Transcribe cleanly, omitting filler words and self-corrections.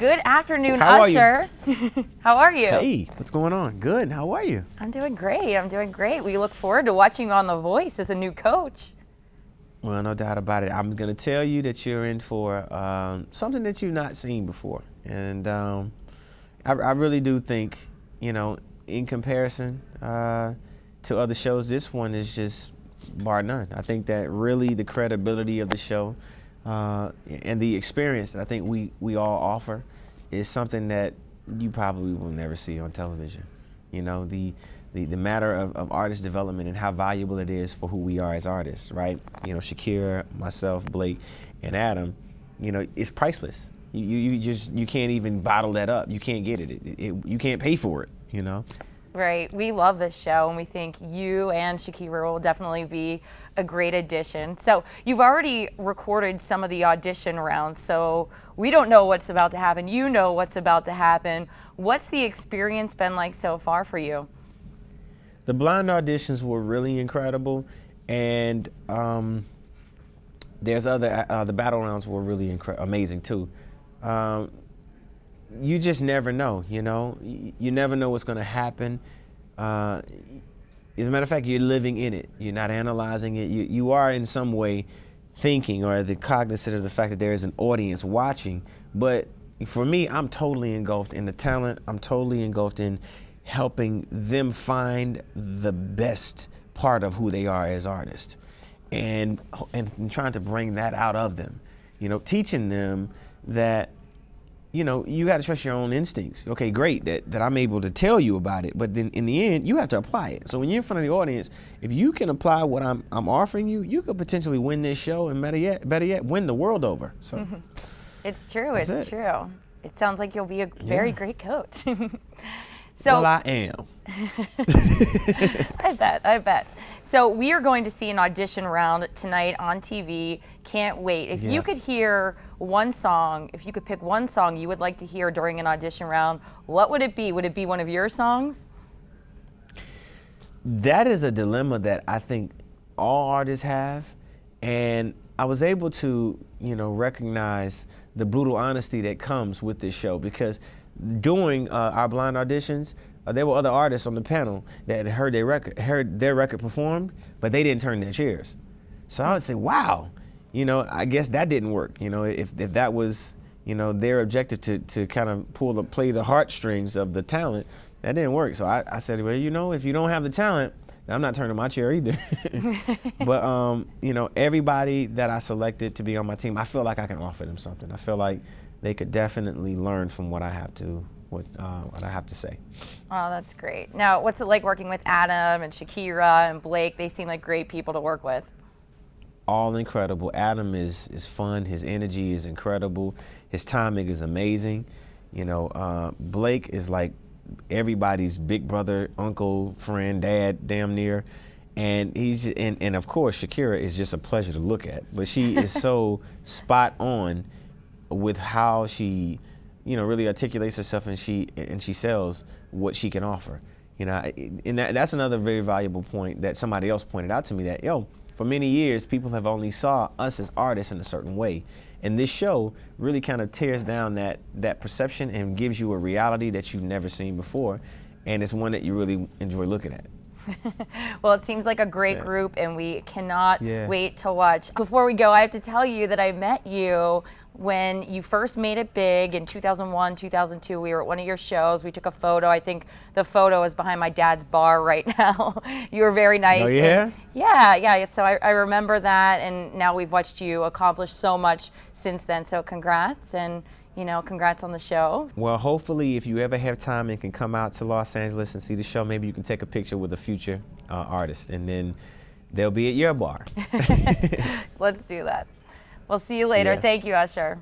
Good afternoon, How are Usher. How are you? Hey, what's going on? Good. How are you? I'm doing great. I'm doing great. We look forward to watching you on The Voice as a new coach. Well, no doubt about it. I'm going to tell you that you're in for something that you've not seen before. And I really do think, in comparison to other shows, this one is just bar none. I think that really the credibility of the show and the experience that I think we all offer is something that you probably will never see on television. The matter of artist development and how valuable it is for who we are as artists, right? Shakira, myself, Blake, and Adam, it's priceless. You can't even bottle that up. You can't get it. You can't pay for it, Right. We love this show, and we think you and Shakira will definitely be a great addition. So you've already recorded some of the audition rounds, so we don't know what's about to happen. You know what's about to happen. What's the experience been like so far for you? The blind auditions were really incredible, and there's the battle rounds were really amazing too. You just never know, You never know what's going to happen. As a matter of fact, you're living in it. You're not analyzing it. You are in some way thinking or cognizant of the fact that there is an audience watching. But for me, I'm totally engulfed in the talent. I'm totally engulfed in helping them find the best part of who they are as artists and trying to bring that out of them. Teaching them that you got to trust your own instincts. Okay, great that I'm able to tell you about it, but then in the end, you have to apply it. So when you're in front of the audience, if you can apply what I'm offering you, you could potentially win this show, and better yet, win the world over. So it's true. It's true. It sounds like you'll be a very great coach. So, well, I am. I bet. So we are going to see an audition round tonight on TV. Can't wait. If you could hear one song, if you could pick one song you would like to hear during an audition round, what would it be? Would it be one of your songs? That is a dilemma that I think all artists have. And I was able to, recognize the brutal honesty that comes with this show, because during our blind auditions, there were other artists on the panel that had heard their record performed, but they didn't turn their chairs. So I would say, wow, I guess that didn't work. If that was, their objective to kind of play the heartstrings of the talent, that didn't work. So I said, well, if you don't have the talent, I'm not turning my chair either. But everybody that I selected to be on my team, I feel like I can offer them something. I feel like they could definitely learn from what I have to say. Oh, that's great. Now, what's it like working with Adam and Shakira and Blake? They seem like great people to work with. All incredible. Adam is fun. His energy is incredible. His timing is amazing. Blake is like everybody's big brother, uncle, friend, dad, damn near. And and of course, Shakira is just a pleasure to look at. But she is so spot on with how she, really articulates herself, and she sells what she can offer. And that's another very valuable point that somebody else pointed out to me, that for many years people have only saw us as artists in a certain way, and this show really kind of tears down that perception and gives you a reality that you've never seen before, and it's one that you really enjoy looking at. Well, it seems like a great group, and we cannot wait to watch. Before we go, I have to tell you that I met you when you first made it big in 2001, 2002. We were at one of your shows. We took a photo. I think the photo is behind my dad's bar right now. You were very nice. Oh, yeah? Yeah. So I remember that, and now we've watched you accomplish so much since then. So congrats, and congrats on the show. Well, hopefully, if you ever have time and can come out to Los Angeles and see the show, maybe you can take a picture with a future artist, and then they'll be at your bar. Let's do that. We'll see you later. Yeah. Thank you, Usher.